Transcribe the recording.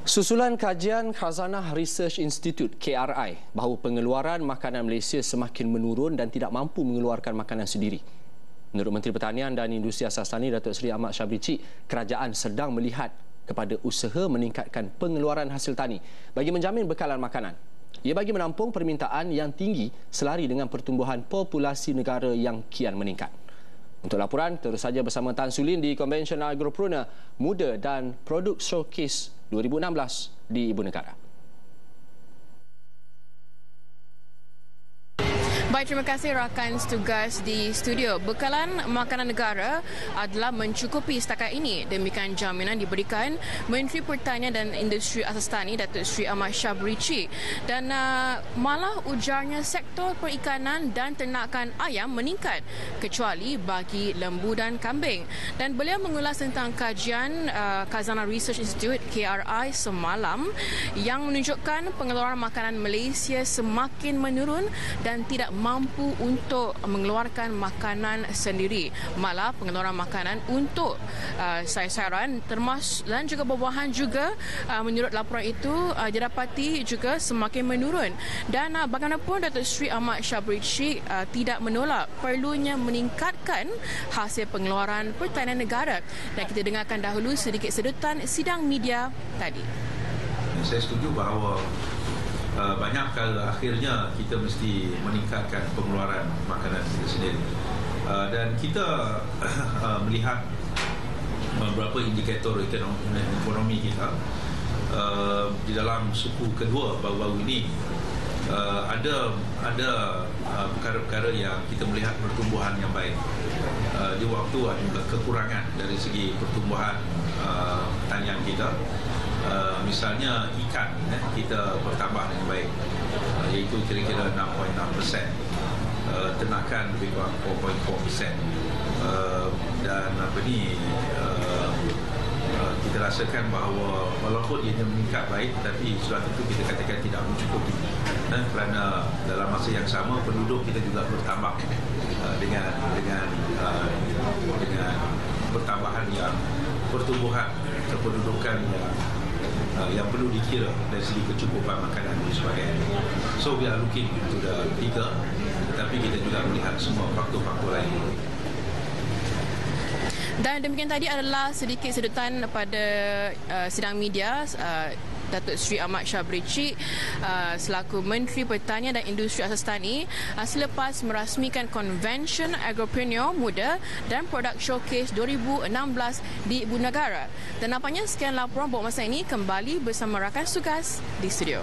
Susulan kajian Khazanah Research Institute KRI bahawa pengeluaran makanan Malaysia semakin menurun dan tidak mampu mengeluarkan makanan sendiri. Menurut Menteri Pertanian dan Industri Asas Tani Datuk Seri Ahmad Syabri Cik, kerajaan sedang melihat kepada usaha meningkatkan pengeluaran hasil tani bagi menjamin bekalan makanan. Ia bagi menampung permintaan yang tinggi selari dengan pertumbuhan populasi negara yang kian meningkat. Untuk laporan, terus saja bersama Tan Sulin di Convention Agropreneur Muda dan Produk Showcase 2016 di Ibu Negara. Baik, terima kasih rakan tugas di studio. Bekalan makanan negara adalah mencukupi setakat ini. Demikian jaminan diberikan Menteri Pertanian dan Industri Asas Tani Datuk Seri Ahmad Syabri Cik. Dan malah ujarnya sektor perikanan dan ternakan ayam meningkat kecuali bagi lembu dan kambing. Dan beliau mengulas tentang kajian Khazanah Research Institute KRI semalam yang menunjukkan pengeluaran makanan Malaysia semakin menurun dan tidak mampu untuk mengeluarkan makanan sendiri. Malah pengeluaran makanan untuk sayur-sayuran termasuk dan juga buah-buahan juga menurut laporan itu didapati juga semakin menurun. Dan bagaimanapun Datuk Seri Ahmad Syabri Cik tidak menolak perlunya meningkatkan hasil pengeluaran pertanian negara. Dan kita dengarkan dahulu sedikit sedutan sidang media tadi. Saya setuju bahawa banyak kali akhirnya kita mesti meningkatkan pengeluaran makanan kita sendiri. Dan kita melihat beberapa indikator ekonomi kita di dalam suku kedua baru-baru ini ada perkara-perkara yang kita melihat pertumbuhan yang baik. Di waktu ada juga kekurangan dari segi pertumbuhan pertanian kita. Misalnya ikan kita bertambah dengan baik, iaitu kira-kira 6.6%, ternakan lebih kurang 4.4%, dan kita rasakan bahawa walaupun ia meningkat baik, tetapi sudah tentu kita katakan tidak mencukupi, kerana dalam masa yang sama penduduk kita juga bertambah dengan pertambahan yang pertumbuhan kependudukan yang perlu dikira dari segi kecukupan makanan dan sebagainya. So we are looking into the figure, tetapi kita juga melihat semua faktor-faktor lain. Dan demikian tadi adalah sedikit sedutan pada sidang media Datuk Seri Ahmad Syabri Cik selaku Menteri Pertanian dan Industri Asas Tani selepas merasmikan Convention Agropreneur Muda dan Produk Showcase 2016 di Ibu Negara. Dan nampaknya sekian laporan buat masa ini, kembali bersama rakan tugas di studio.